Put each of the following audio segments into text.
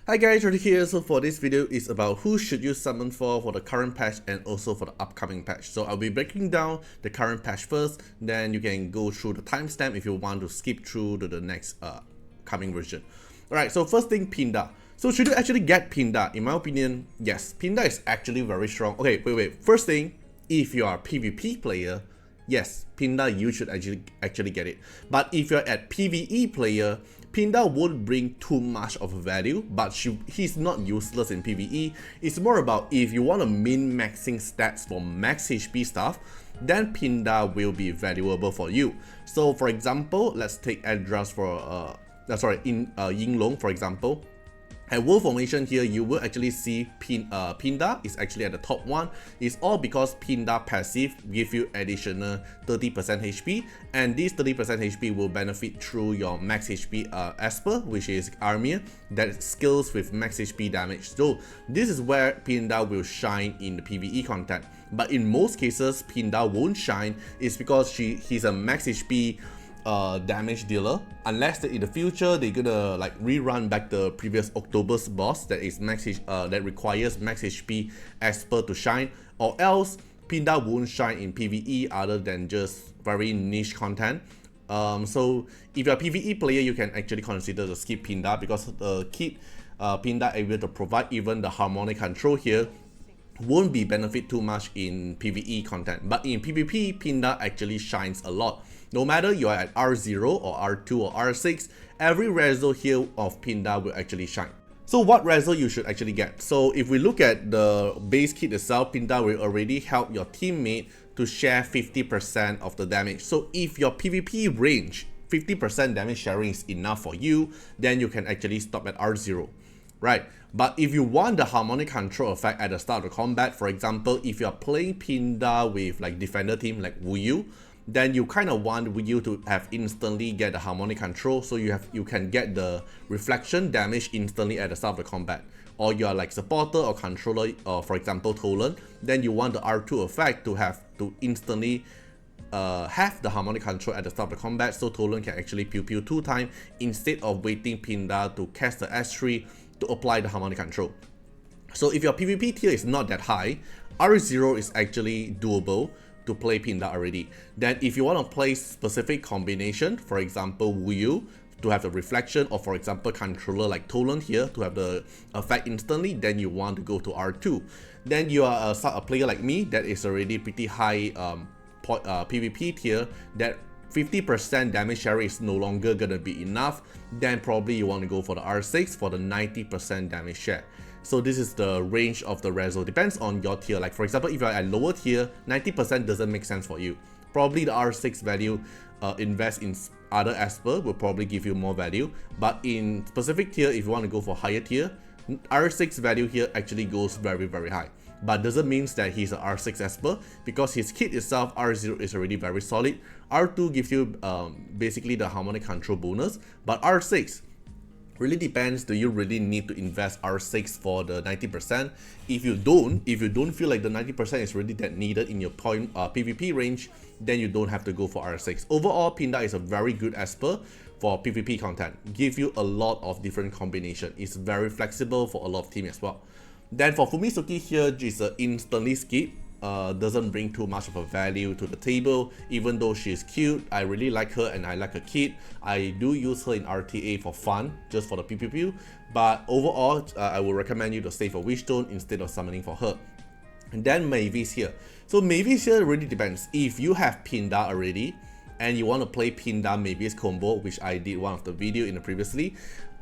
Hi guys, Artiar here. So for this video is about who should you summon for the current patch and also for the upcoming patch. So I'll be breaking down the current patch first, then you can go through the timestamp if you want to skip through to the next coming version. Alright, so first thing, Pinda. So should you actually get Pinda? In my opinion, yes, Pinda is actually very strong. Okay, wait. First thing, if you are a PvP player, yes, Pinda you should actually get it. But if you're at PvE player, Pinda won't bring too much of value, but he's not useless in PvE. It's more about if you want to min-maxing stats for max HP stuff, then Pinda will be valuable for you. So for example, let's take Adras for Yinglong for example. At World Formation here, you will actually see Pinda is actually at the top one. It's all because Pinda passive give you additional 30% HP, and this 30% HP will benefit through your max HP Esper, which is Artiar, that scales with max HP damage. So this is where Pinda will shine in the PvE content. But in most cases, Pinda won't shine. It's because he's a max HP damage dealer, unless in the future they're gonna like rerun back the previous October's boss that is that requires max HP Esper to shine, or else Pinda won't shine in PvE other than just very niche content. So if you're a PvE player, you can actually consider to skip Pinda, because the kit Pinda able to provide even the harmonic control here won't be benefit too much in PvE content, but in PvP, Pinda actually shines a lot. No matter you are at R0 or R2 or R6, every reso here of Pinda will actually shine. So what reso you should actually get? So if we look at the base kit itself, Pinda will already help your teammate to share 50% of the damage. So if your PvP range 50% damage sharing is enough for you, then you can actually stop at R0. Right, but if you want the harmonic control effect at the start of the combat, for example, if you're playing Pinda with like defender team like Wuyu, then you kind of want Wuyu to have instantly get the harmonic control, so you can get the reflection damage instantly at the start of the combat. Or you are like supporter or controller, or for example Tolan, then you want the R2 effect to have to instantly have the harmonic control at the start of the combat, so Tolan can actually pew 2 times instead of waiting Pinda to cast the S3 to apply the harmonic control. So if your PvP tier is not that high, R0 is actually doable to play Pinda already. Then if you want to play specific combination, for example Wuyu to have the reflection, or for example controller like Tolan here to have the effect instantly, then you want to go to R2. Then you are a player like me that is already pretty high PvP tier, that 50% damage share is no longer gonna be enough, then probably you want to go for the R6 for the 90% damage share. So this is the range of the reso, depends on your tier. Like for example, if you're at lower tier, 90% doesn't make sense for you. Probably the R6 value invest in other Esper will probably give you more value, but in specific tier, if you want to go for higher tier, R6 value here actually goes very high. But doesn't mean that he's an R6 Esper, because his kit itself, R0 is already very solid. R2 gives you basically the harmonic control bonus, but R6 really depends. Do you really need to invest R6 for the 90%? If you don't feel like the 90% is really that needed in your PvP range, then you don't have to go for R6. Overall, Pinda is a very good Esper for PvP content. Give you a lot of different combination. It's very flexible for a lot of teams as well. Then for Fumizuki here, is an instantly skip. Doesn't bring too much of a value to the table, even though she's cute. I really like her and I like her kit. I do use her in RTA for fun, just for the PvP, but overall I will recommend you to stay for Wishstone instead of summoning for her. And then Mavis here. So Mavis here really depends. If you have Pinda already and you want to play Pinda Mavis combo, which I did one of the video in the previously,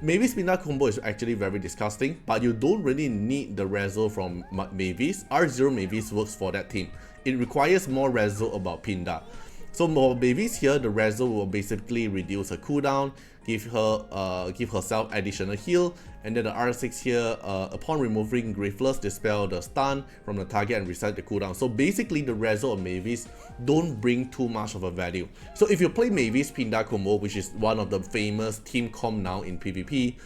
Mavis Pinda combo is actually very disgusting, but you don't really need the reso from Mavis. R0 Mavis works for that team. It requires more reso about Pinda. So for Mavis here, the reso will basically reduce her cooldown, give herself additional heal, and then the R6 here, upon removing Graveless, dispel the stun from the target and reset the cooldown. So basically the reso of Mavis don't bring too much of a value. So if you play Mavis Pinda combo, which is one of the famous team comp now in PvP,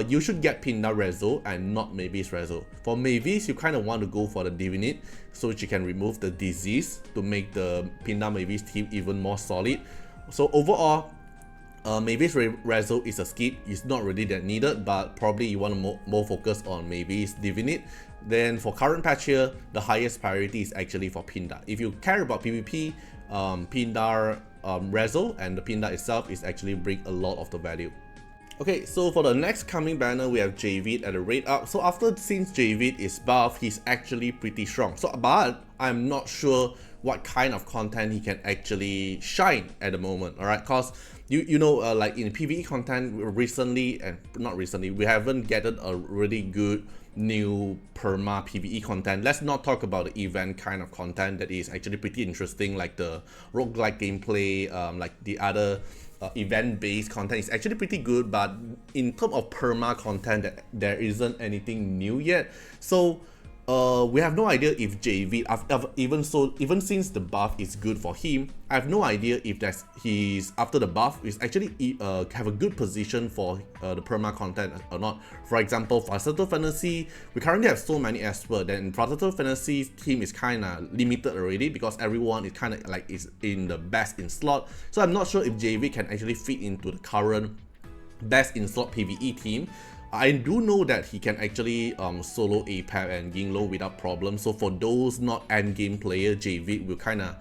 you should get Pinda reso and not Mavis reso. For Mavis, you kind of want to go for the Divinate, so she can remove the disease to make the Pinda Mavis team even more solid. So overall, Maybe's Rezo is a skip, it's not really that needed, but probably you want to more focus on Maybe's Divinate. Then for current patch here, the highest priority is actually for Pindar. If you care about PvP, Pindar Rezo and the Pindar itself is actually bring a lot of the value. Okay, so for the next coming banner, we have Javid at a rate up. So since Javid is buff, he's actually pretty strong. So, but I'm not sure what kind of content he can actually shine at the moment, alright? Because you know, like in PvE content recently, and not recently, we haven't gathered a really good new perma PvE content. Let's not talk about the event kind of content that is actually pretty interesting, like the roguelike gameplay, like the other event-based content is actually pretty good, but in terms of perma content, there isn't anything new yet. So we have no idea if JV, even since the buff is good for him, I have no idea if he's after the buff is actually have a good position for the perma content or not. For example, for Facetal Fantasy, we currently have so many experts. Then Facetal Fantasy's team is kind of limited already because everyone is kind of like is in the best in slot. So I'm not sure if JV can actually fit into the current best in slot PvE team. I do know that he can actually solo APAP and Yinglo without problem. So for those not endgame player, JV will kind of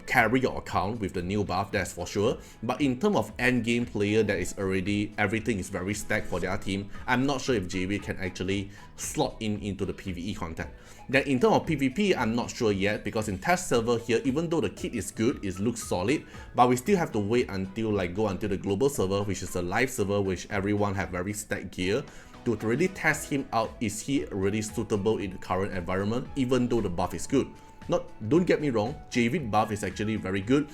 carry your account with the new buff, that's for sure. But in terms of endgame player that is already, everything is very stacked for their team, I'm not sure if JV can actually slot into the PvE content. Then in terms of PvP, I'm not sure yet, because in test server here, even though the kit is good, it looks solid, but we still have to wait until until the global server, which is a live server, which everyone have very stacked gear, to really test him out. Is he really suitable in the current environment, even though the buff is good? Don't get me wrong, JV buff is actually very good.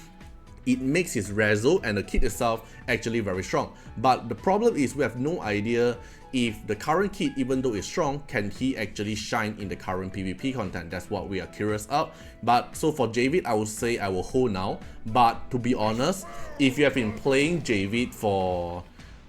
It makes his Rezo and the kit itself actually very strong. But the problem is we have no idea if the current kit, even though it's strong, can he actually shine in the current PvP content. That's what we are curious about. But so for JV, I would say I will hold now. But to be honest, if you have been playing JV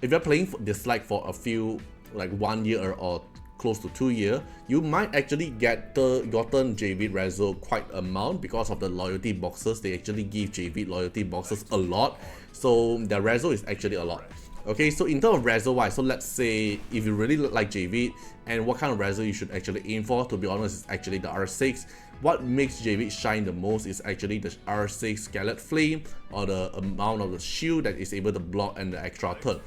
if you're playing Dislyte for a few, like 1 year or close to 2 years, you might actually gotten JV Rezo quite amount because of the loyalty boxes. They actually give JV loyalty boxes a lot, so the Rezo is actually a lot. Okay, so in terms of Rezo wise, so let's say if you really like JV and what kind of Rezo you should actually aim for, to be honest, is actually the R6. What makes JV shine the most is actually the R6 Scarlet Flame, or the amount of the shield that is able to block and the extra turn.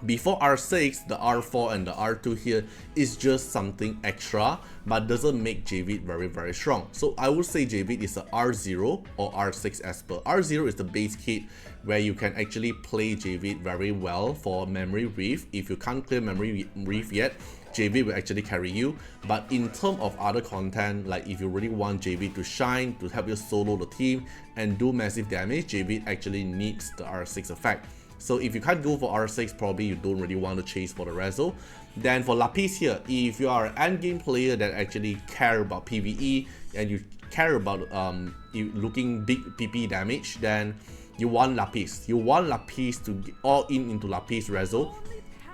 Before R6, the R4 and the R2 here is just something extra, but doesn't make JV very strong. So I would say JV is a R0 or R6 as per. R0 is the base kit where you can actually play JV very well for Memory Reef. If you can't clear Memory Reef yet, JV will actually carry you. But in terms of other content, like if you really want JV to shine, to help you solo the team and do massive damage, JV actually needs the R6 effect. So if you can't go for R6, probably you don't really want to chase for the Rezo. Then for Lapis here, if you are an endgame player that actually care about PvE and you care about looking big PP damage, then you want Lapis. You want Lapis to get all into Lapis Rezo,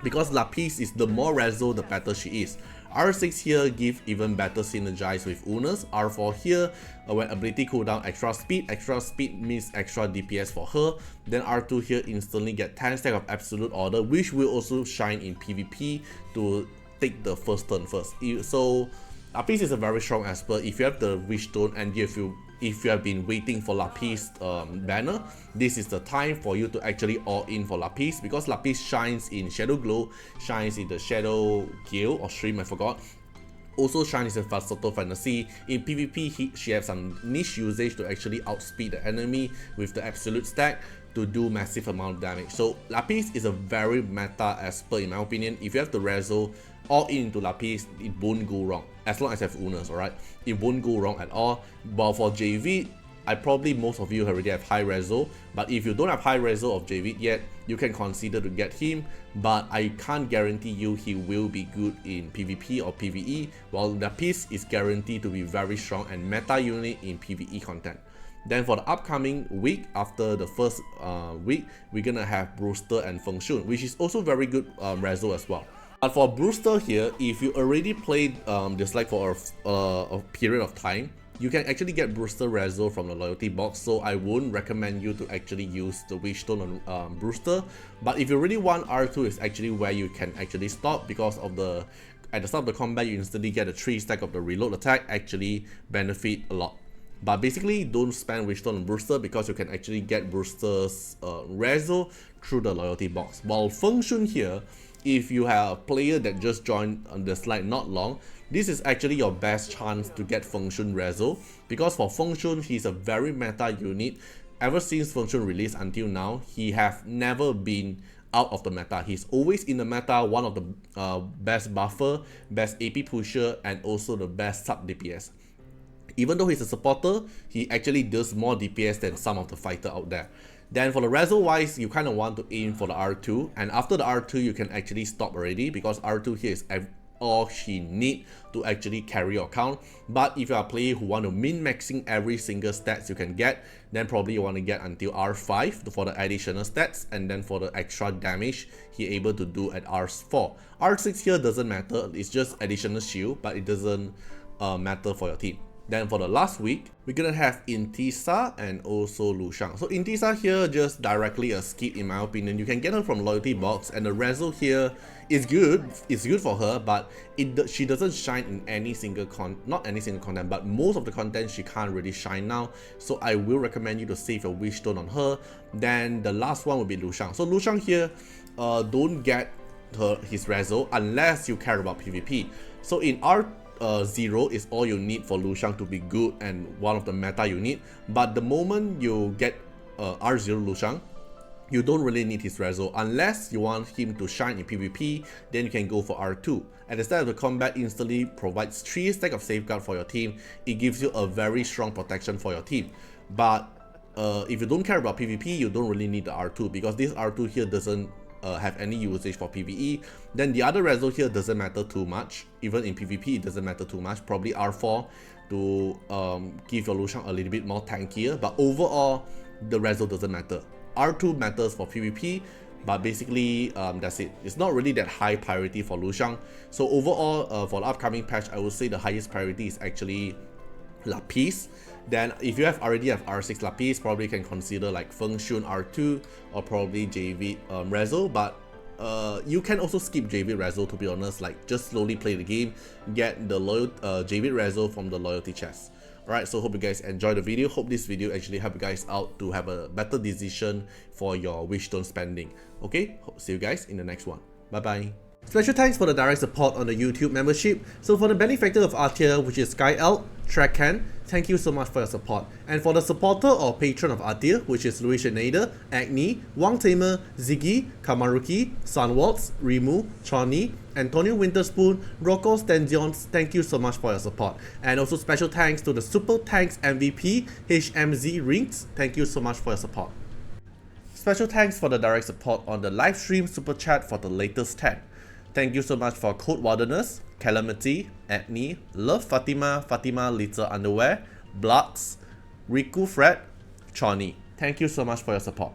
because Lapis is the more Rezo, the better she is. R6 here give even better synergize with Unas. R4 here, when ability cooldown, extra speed means extra DPS for her. Then R2 here instantly get 10 stack of absolute order, which will also shine in PvP to take the first turn first. So Lapis is a very strong esper. If you have the Wishstone and if you have been waiting for Lapis banner, this is the time for you to actually all in for Lapis, because Lapis shines in Shadow Glow, shines in the Shadow Gale or Stream, I forgot. Also shines in Facetal Fantasy. In PvP, she has some niche usage to actually outspeed the enemy with the absolute stack to do massive amount of damage. So Lapis is a very meta esper in my opinion. If you have the Rezo all into Lapis, it won't go wrong. As long as you have Unas, alright? It won't go wrong at all. But for JV, most of you already have high Rezo. But if you don't have high Rezo of JV yet, you can consider to get him. But I can't guarantee you he will be good in PvP or PvE, while Lapis is guaranteed to be very strong and meta unit in PvE content. Then for the upcoming week, after the first week, we're gonna have Brewster and Feng Shun, which is also very good Rezo as well. But for Brewster here, if you already played Dislyte for a period of time, you can actually get Brewster Rezo from the loyalty box, so I won't recommend you to actually use the Wishstone on Brewster. But if you really want, R2 is actually where you can actually stop, because of the at the start of the combat you instantly get a 3 stack of the reload attack, actually benefit a lot. But basically, don't spend Wishstone on Brewster because you can actually get Brewster's Rezo through the loyalty box. While Feng Shun here, if you have a player that just joined on Dislyte not long, this is actually your best chance to get Feng Shun Rezo, because for Feng Shun, he's a very meta unit. Ever since Feng Shun released until now, he have never been out of the meta. He's always in the meta, one of the best buffer, best AP pusher, and also the best sub DPS. Even though he's a supporter, he actually does more DPS than some of the fighter out there. Then for the Rezo wise, you kind of want to aim for the R2, and after the R2 you can actually stop already, because R2 here is all she need to actually carry your account. But if you are a player who want to min-maxing every single stats you can get, then probably you want to get until R5 for the additional stats, and then for the extra damage he able to do at R4. R6 here doesn't matter, it's just additional shield, but it doesn't matter for your team. Then for the last week, we're gonna have Intisa and also Lu Shang. So Intisa here, just directly a skip in my opinion. You can get her from loyalty box, and the Rezo here is good. It's good for her, but she doesn't shine in any single not any single content, but most of the content she can't really shine now. So I will recommend you to save your Wishstone on her. Then the last one will be Lu Shang. So Lu Shang here, don't get his Rezo unless you care about PvP. So in R0 is all you need for Lu Shang to be good and one of the meta you need. But the moment you get R0 Lu Shang, you don't really need his Rezo unless you want him to shine in PvP. Then you can go for R2. At the start of the combat, instantly provides 3 stack of safeguard for your team. It gives you a very strong protection for your team. But if you don't care about PvP, you don't really need the R2, because this R2 here doesn't have any usage for PvE. Then the other Rezo here doesn't matter too much. Even in PvP it doesn't matter too much. Probably R4 to give your Lu Shang a little bit more tankier, but overall the Rezo doesn't matter. R2 matters for PvP, but basically that's it. It's not really that high priority for Lu Shang. So overall for the upcoming patch, I would say the highest priority is actually Lapis. Then if you already have R6 Lapis, probably can consider like Feng Shun R2 or probably JV Rezo, but you can also skip JV Rezo, to be honest. Like, just slowly play the game, get the JV Rezo from the loyalty chest. Alright, so hope you guys enjoyed the video. Hope this video actually helped you guys out to have a better decision for your Wishstone spending. Okay, see you guys in the next one. Bye bye. Special thanks for the direct support on the YouTube membership. So for the benefactor of Artiar, which is Sky Elk, Trekcan, thank you so much for your support. And for the supporter or patron of Artiar, which is Louis Schneider, Agni, Wang Tamer, Ziggy, Kamaruki, Sunwaltz, Rimu, Choni, Antonio Winterspoon, Rocco Stenzions, thank you so much for your support. And also special thanks to the Super Tanks MVP, HMZ Rings, thank you so much for your support. Special thanks for the direct support on the live stream super chat for the latest tag. Thank you so much for Code Wilderness, Calamity, Agni, Love Fatima, Fatima Little Underwear, Bloods, Riku Fred, Choni. Thank you so much for your support.